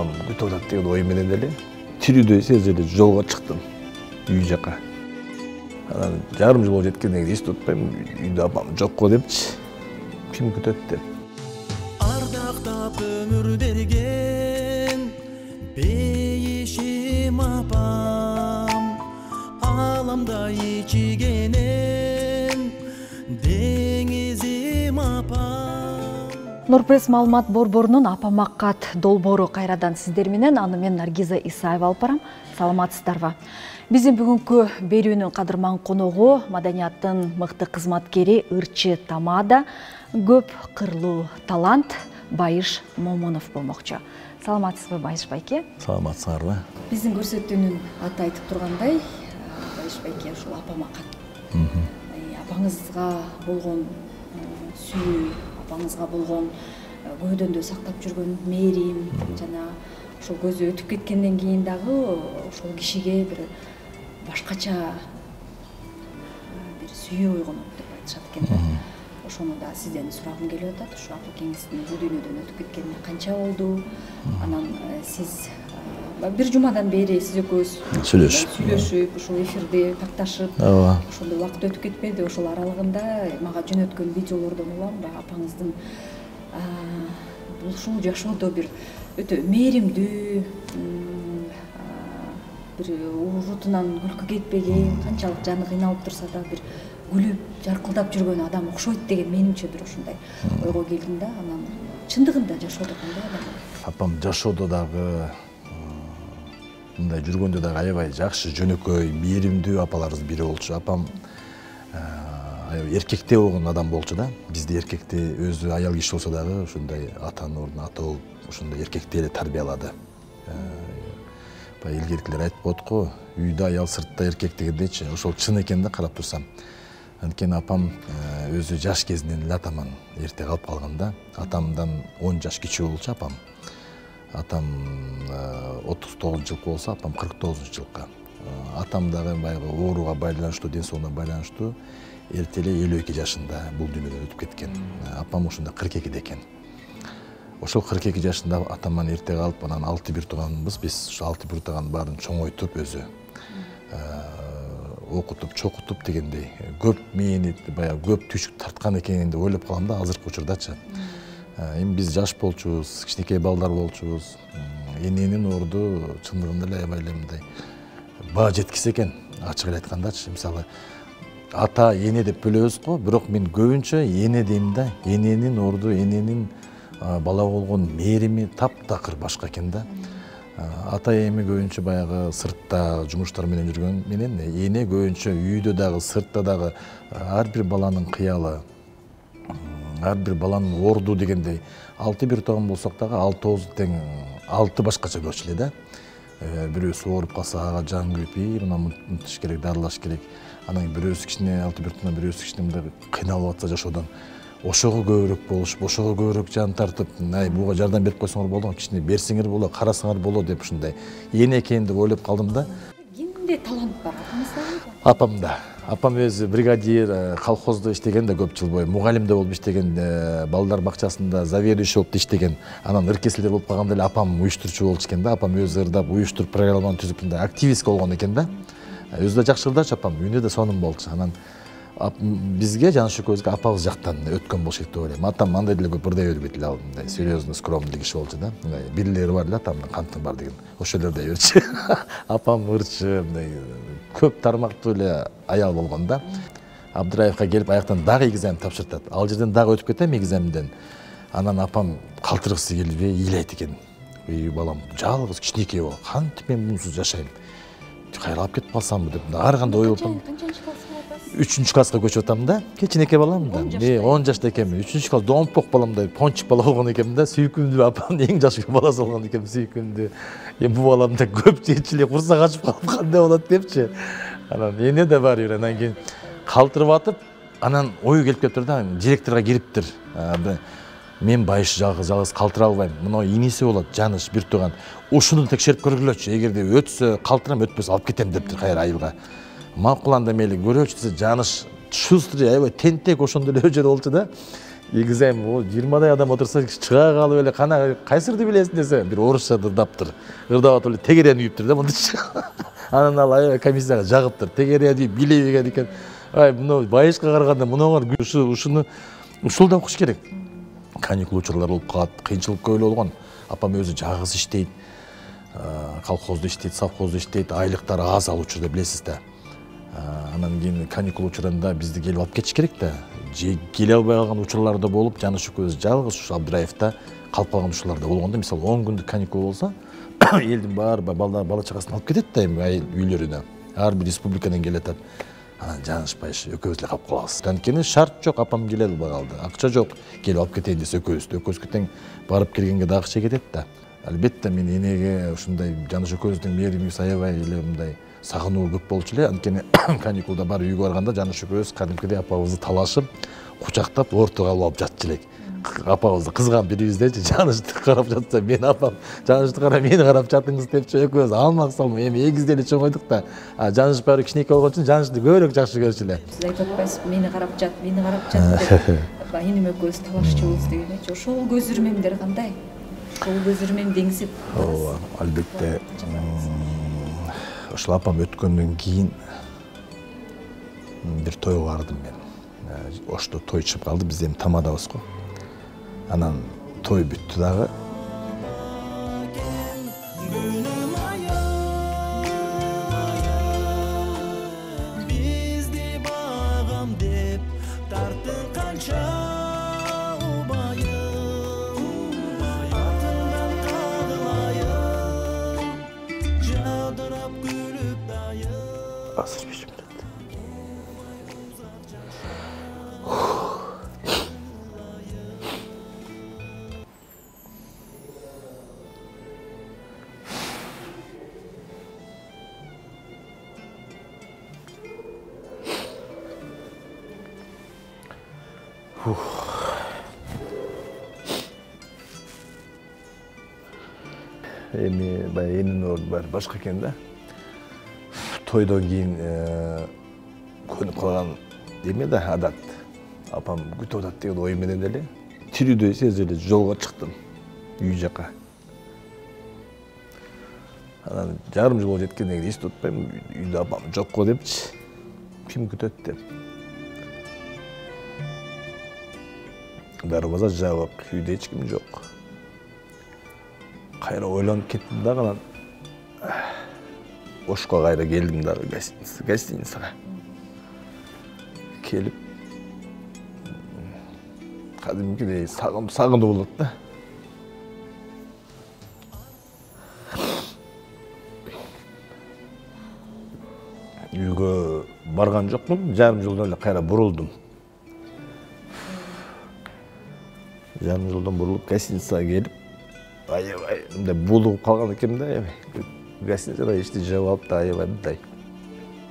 апам күтүп атат деген ой менен эле тирүүдөй сезип эле жолго чыктым үй жака. Анан жарым жыл болуп жеткенден кийин эстеп атпайм, үйдө апам жокко депчи. Ким күтөт деп. Ардактап өмүр берген бейишим апам, аламдай ичигенен деңизим апам. Нурпресс маалымат борборунун апамаккат долбоору кайрадан сиздер менен, аны мен Наргиза Исаева алып барам. Саламатсыздарбы? Биздин бүгүнкү берүүнүн кадырман коногу маданияттын мыкты кызматкери ырчы тамада, көп кырлуу талант Байыш Момунов болмокчу. Саламатсызбы Байыш байке? Саламатсыңарбы? Биздин көрсөтүүнүн аты айтып тургандай, Байыш байке ушул апамаккат. Апаңызга болгон сүйүү, апаңызга болгон көөдөндө сактап жүргөн мээрим жана ошол көзү өтүп кеткенден кийин дагы ошол кишиге бир башкача бир сүйүү ойгонот деп айтышат экен да. Ошону да сизден сурагым келип атат. Ушу апакеңиздин бул дүйнөдөн өтүп кеткенине канча болду? Анан сиз бир жумадан бери сиз экөөбүз сүйлөшүп, ушул эфирди такташып, ошондой убакыт өтүп кетпеди. Ошол аралыгында мага жөнөткөн видеолордон улам апаңыздын ушул жашоодо бир өтө мээримдүү, бир урутунан күлкү кетпеген, канчалык жаны кыйналып турса да бир күлүп, жаркылдап жүргөн адам окшойт деген менимче бир ушундай ойго келдим да. Анан чындыгында жашоодо кандай адам? Апам жашоодо дагы мындай жүргөндө дагы аябай жакшы, жөнөкөй, мээримдүү апаларыбыз бири болчу. Апам эркекте болгон адам болчу да. Бизде эркекти өзү аял киши болсо дагы ушундай атанын ордуна ата болуп, ушундай эркекти эле тарбиялады. Баягы илгеркилер айтып коет го, үйдө аял, сыртта эркек дегендейчи. Ошол чын экен да, карап турсам. Анткени апам өзү жаш кезинен эле атаман эрте калып калган да. Атамдан 10 жаш кичүү болчу апам. Атам 39 жылкы болсо, апам 49 жылкы. Атам дагы баягы ооруга байланыштуу, ден соолугуна байланыштуу эрте эле 52 жашында бул дүйнөдөн өтүп кеткен. Апам ушунда 42 экен. Ошол 42 жашында атаман эрте калып, анан 6 бир тууганбыз. Биз ошо 6 бир тууган баарын чоңойтуп өзү окутуп, чокутуп дегендей. Көп мени баягы көп түйшүк тарткан экен деп ойлоп калам да азыркы учурдачы. Эми биз жаш болчубуз, кичинекей балдар болчубуз. Эненин орду чындыгында эле аябай эле мындай баа жеткис экен, ачык эле айткандачы. Мисалы ата, эне деп бөлөбүз го, бирок мен көбүнчө эне дейм да. Эненин орду, эненин бала болгон мээрими таптакыр башка экен да. Ата эми көбүнчө баягы сыртта жумуштар менен жүргөн менен, эне көбүнчө үйдө дагы, сыртта дагы ар бир баланын кыялы, ар бир баланын орду дегендей. 6 бир тууган болсок дагы 6 тең 6 башкача көрчү эле да. Бирөөсү ооруп калса ага жан күйүп, мына мынтыш керек, дарылаш керек. Анан бирөөсү кичине 6 бир тууган, бирөөсү кичине мындай кыйналып атса жашоодон, ошого көбүрөөк болушуп, ошого көбүрөөк жан тартып, буга жардам берип койсоңор болот, кичине берсеңер болот, карасаңар болот деп ушундай эне экен деп ойлоп калдым да. Кимде талант бар? Апамда. Апам өзү бригадир, колхоздо иштеген да көп жыл бою, мугалим да болуп иштеген, балдар бакчасында заведующий болуп иштеген. Анан ыркеселер болуп калганда эле апам уюштурчу болчу экен да. Апам өзү ырдап, уюштуруп, программаны түзүп, мындай активист болгон экен да. Өзү да жакшы ырдачу апам, үйүндө да сонун болчу. Анан бизге, Жаныш экөөбүзгө апабыз жактан өткөн болуш керек деп ойлойм. Атам андай деле көп ырдай бербейт эле, мындай серьезный, скромный киши болчу да. Бирилери бар эле атамдын, кантың бар деген. Ошол ырдай берчү. Апам ырчы, мындай көп тармактуу эле аял болгон да. Абдыраевка келип аяктан дагы экзамен тапшыртат. Ал жерден дагы өтүп кетем экзаменден. Анан апам калтыргысы келбей ыйлайт экен. Үй балам жалгыз кичинекей бала, кантип мен мунсуз жашайм? Кайрылап кетип калсамбы деп ар кандай ой болуп. 3-чү класска көчүп атам да. Кичинекей балам да. 10 жашта экенмин. 3-чү класс домпок баламдай пончик бала болгон экенмин да. Сүйкүмдүү апамдын эң жаш баласы болгон экенмин, сүйкүмдүү. Эми бу баламда көп жетчилик курсак ачып калып кандай болот депчи. Анан эне да бар бир, анан кийин калтырып атып, анан ою келип кетиптир да, директорго кириптир. Мен Байыш жалгыз калтыра албайм. Мына иниси болот, Жаныш бир тууган. Ушуну текшерип көргүлөчү. Эгерде өтсө калтырам, өтпөсө алып кетем дептир кайра айылга. Макул анда мейли көрөчү десе Жаныш шустрый, аябай тентек ошондой эле өжөр болчу да. Кийгизем, 20 адам отурса чыга калып эле кана кайсырды билесиң десе, бир орусча ырдаптыр. Ырдап атып эле тегерени үйүптүр да мындыча. Анан ал аябай комиссияга жагыптыр. Тегерени билебеген экен. Ай, мына байышка караганда мынуңар ушуну ушул окуш керек. Каникул учурлар болуп калат, кыйынчылык көп болгон. Апам өзү жагыз иштейт, колхоздо иштейт, совхоздо иштейт, айлыктары аз алуучу деп билесиз да. Анан кийин каникул учурунда бизди келип алып кетиш керек да. Келе албай калган учурлар да болуп, Жаныш экөөбүз жалгыз ушу Абдыраевда калып калган учурлар да болгондо, мисалы 10 күндүк каникул болсо, элдин баары бала чагасын алып кетет да эми үйлөрүнө. Ар бир республикадан келет. Анан Жанышпай экөөбүз эле калып калабыз. Анткени шарт жок, апам келе албай калды. Акча жок, келип алып кетейин десе экөөбүз тең барып келгенге да акча кетет да. Албетте мен энеге ушундай Жаныш экөөбүздүн мээримибиз аябай эле мындай сагынуу көп болчу эле. Анткени каникулда бар үйгө барганда Жаныш экөөбүз кадимкидей апабызды талашып, кучактап, ортого алып жатчу элек. Апабызды кызган бирибиздечи Жанышты карап жатса, мен апам Жанышты карап мени карап жатыңыз депчи экөөбүз алмак салмак эми эгизде эле чоңойдук да. Жаныш баары кичинекей болгон үчүн Жанышты көбүрөөк жакшы көрчү эле. Сиз айтып атпайсызбы, мени карап жат деп. Энем экөөбүз талашчубуз дегенчи. Ошол көз ирмемдер кандай? Ошол көз ирмем деңсип. Ооба, албетте. Ошол апам өткөндөн кийин бир тойго бардым мен. Ошто той чыгып калды, биз эми тамадабыз го. Анан той бүттү дагы. Бизди багам деп тарттың канча убайым, артыңдан кагылайын, жадырап күлүп дайым. Азыр бишим келет. Эми баягы эненин орду баары башка экен да. Тойдон кийин көнүп калган эме да адат. Апам күтүп атат деген ой менен эле тирүүдөй сезип эле жолго чыктым үй жака. Анан жарым жолго жеткенден кийин эстеп атпайм, үйдө апам жокко депчи. Ким күтөт деп. Дарбаза жабык, үйдө эч ким жок. Кайра ойлонуп кеттим дагы, анан Ошко кайра келдим дагы гостиницага. Келип кадимкидей сагынуу болот да. Үйгө барган жокмун, жарым жолдон эле кайра бурулдум. Жарым жолдон бурулуп гостиницага келип, аябай мындай булугуп калган экен да, эми. Гостиницада ишти жеп алып да аябай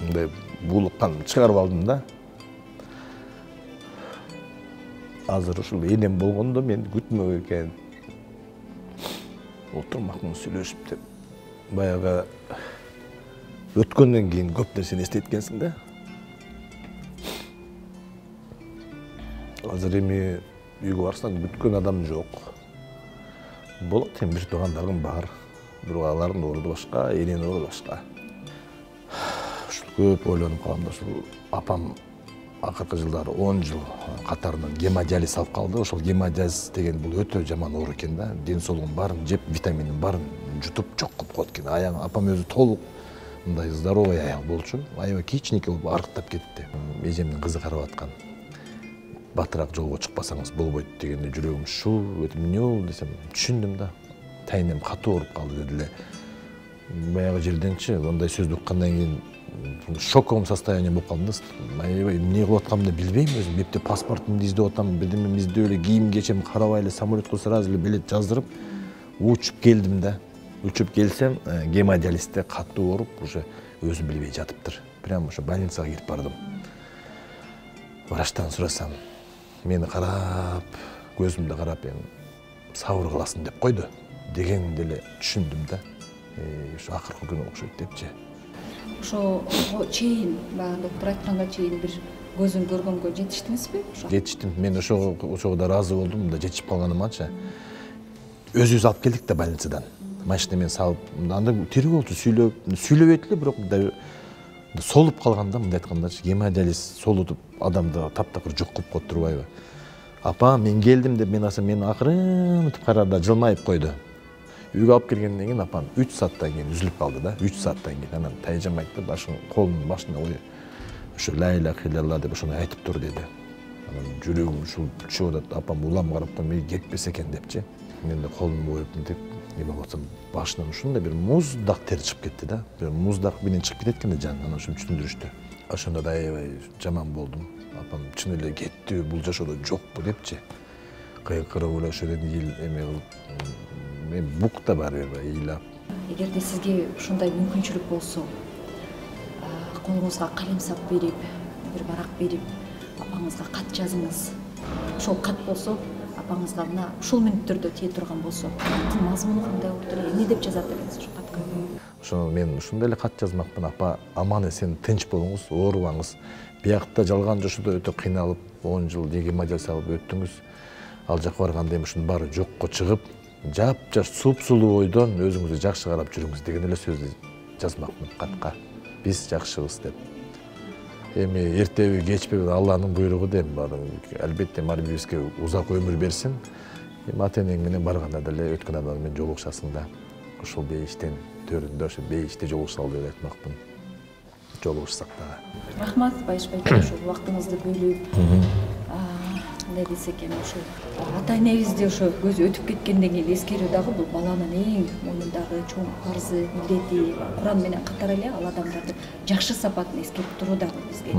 мындай булуккан чыгарып алдым да. Азыр ушул энем болгондо мен күтмөк экен. Отурмакмын сүйлөшүп деп. Баягы өткөндөн кийин көп нерсени эстейт экенсиң да. Азыр эми үйгө барсаң күткөн адам жок. Болот эми бир туугандарым бар. Бирок алардын орду башка, эненин орду башка. Ушул көп ойлонуп калам да, ушул апам акыркы жылдары 10 жыл катарынан гемодиализ алып калды. Ошол гемодиализ деген бул өтө жаман оору экен да. Ден соолугун баарын жеп, витаминин баарын жутуп жок кылып коет экен. Аягы апам өзү толук мындай здоровый аял болчу. Аябай кичинекей болуп арыктап кетти. Эжемдин кызы карап аткан. Батыраак жолго чыкпасаңыз болбойт дегенде жүрөгүм шу этип эмне болду десем, түшүндүм да. Тайнем катуу ооруп калды деди эле. Баягы жерденчи ондай сөздү уккандан кийин шоковом состояние болуп калдым да. Аябай эмне кылып атканымды билбейм өзүм. Эпте паспортумду издеп атам, бирдеме издеп эле кийим кечем карабай эле самолетко сразу эле билет жаздырып учуп келдим да. Учуп келсем, гемодиализде катуу ооруп, уже өзүм билбей жатыптыр. Прям ошо больницага кирип бардым. Врачтан сурасам, мени карап, көзүмдү карап, сабыр кыласың деп койду. Дегенде эле түшүндүм да. Ушу акыркы күнү окшойт депчи. Ошого чейин, баягы доктор айтканга чейин бир көзүң көргөнгө жетиштиңизби? Жетиштим. Мен ошого да ыраазы болдум, да жетишип калганымачы. Өзүбүз алып келдик да больницадан. Машина мен салып, анда тирүү болчу, сүйлөбөйт эле, бирок мындай солуп калганда, мындай айткандачы, гемодиализ солутуп адамды таптакыр жок кылып коюп турбайбы? Апа, мен келдим деп мени акырынтып карады да жылмайып койду. Үйгө алып келгенден кийин апам 3 сааттан кийин үзүлүп калды да. 3 сааттан кийин анан тайжам айтты, колунун башына коюп, ошо ла иляха илlallah деп ошону айтып тур деди. Анан жүрөгүм ушул чыгып атат, апам улам карап коюп, мен кетпесе экен депчи. Мен де колумду коюп мынтип, эме болсом башынан ушундай бир муздак тер чыгып кетти да. Бир муздак менен чыгып кетет экен да жан, анан ошону түшүндүрүштү. Ошондо да аябай жаман болдум. Апам чын эле кеттиби, бул жашоодо жокпу депчи. Кыйкырып эле ошол эл эме мен бук да бар ыйлап. Эгерде сизге ушундай мүмкүнчүлүк болсо, колуңузга калем сап берип, бир барак берип, апаңызга кат жазыңыз. Ошол кат болсо, апаңызга мына ушул мүнөттөрдө тие турган болсо, каттын мазмуну кандай болуп эле, эмне деп жазат элеңиз ошол катка? Ошону мен ушундай эле кат жазмакмын. Апа, аман эсен тынч болуңуз, оорубаңыз. Биякта жалган жашоодо өтө кыйналып, 10 жыл гемодиализ алып өттүңүз. Ал жакка барганда эми ушунун баары жокко чыгып, жап-жаш сулуу ойдон өзүңүзгө жакшы карап жүрүңүз деген эле сөздү жазмакмын катка. Биз жакшыбыз деп. Эми эртеби кечпеби Алланын буйругу дейм баары. Албетте бизге узак өмүр берсин. Эми ата-энең менен барганда деле өткөн адам менен жолугушасың да. Ошол бейиштен төрүндө ошо бейиште жолугушалы деп айтмакмын. Жолугушсак дагы. Рахмат, Байышбай, ошол убактыңызды бөлүп, эмне десек эми ошо ата-энебизди ошо көзү өтүп кеткенден кийин эскерүү дагы бул баланын эң мойнундагы чоң парзы, милдети. Куран менен катар эле ал адамдарды жакшы сапатын эскерип туруу дагы бизге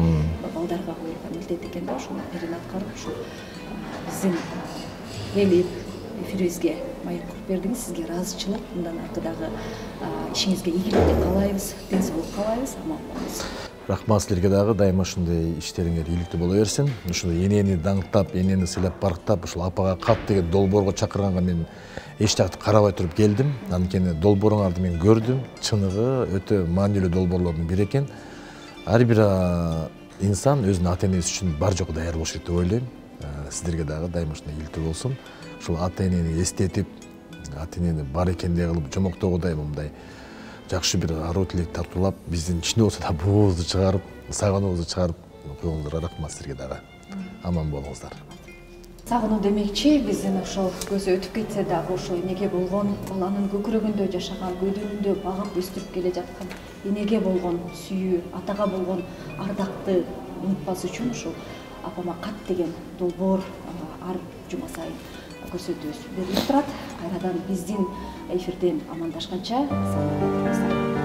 балдарга коюлган милдет экен да. Ошону берин аткарып, ошо биздин келип эфирибизге маек куруп бердиңиз. Сизге ыраазычылык. Мындан аркы дагы ишиңизге ийгилик каалайбыз, ден соолук каалайбыз. Аман болуңуз. Рахмат силерге дагы, дайыма ушундай иштериңер ийгиликтүү боло берсин. Ушундай энени даңктап, энени сыйлап барктап, ушул апага кат деген долбоорго чакырганга мен эч жакты карабай туруп келдим. Анткени долбооруңарды мен көрдүм. Чыныгы өтө маанилүү долбоорлордун бири экен. Ар бир инсан өзүнүн ата-энеси үчүн бар жокко даяр болуш керек деп ойлойм. Сиздерге дагы дайыма ушундай ийгиликтүү болсун. Ушул ата-энени эстетип, ата-энени бар экендей кылып жомоктогудай мындай жакшы бир аруу тилек тартуулап, биздин кичине болсо да буубузду чыгарып, сагынуубузду чыгарып койгоңуздарга рахмат силерге дагы. Аман болуңуздар. Сагынуу демекчи, биздин ошол көзү өтүп кетсе дагы ошо энеге болгон, баланын көкүрөгүндө жашаган, көйдөнүндө багып өстүрүп келе жаткан энеге болгон сүйүү, атага болгон ардакты унутпас үчүн ушул апама кат деген долбоор ар жума сайын көрсөтүүбүз берилип турат. Кайрадан биздин эфирден амандашканча саламат болуңуздар.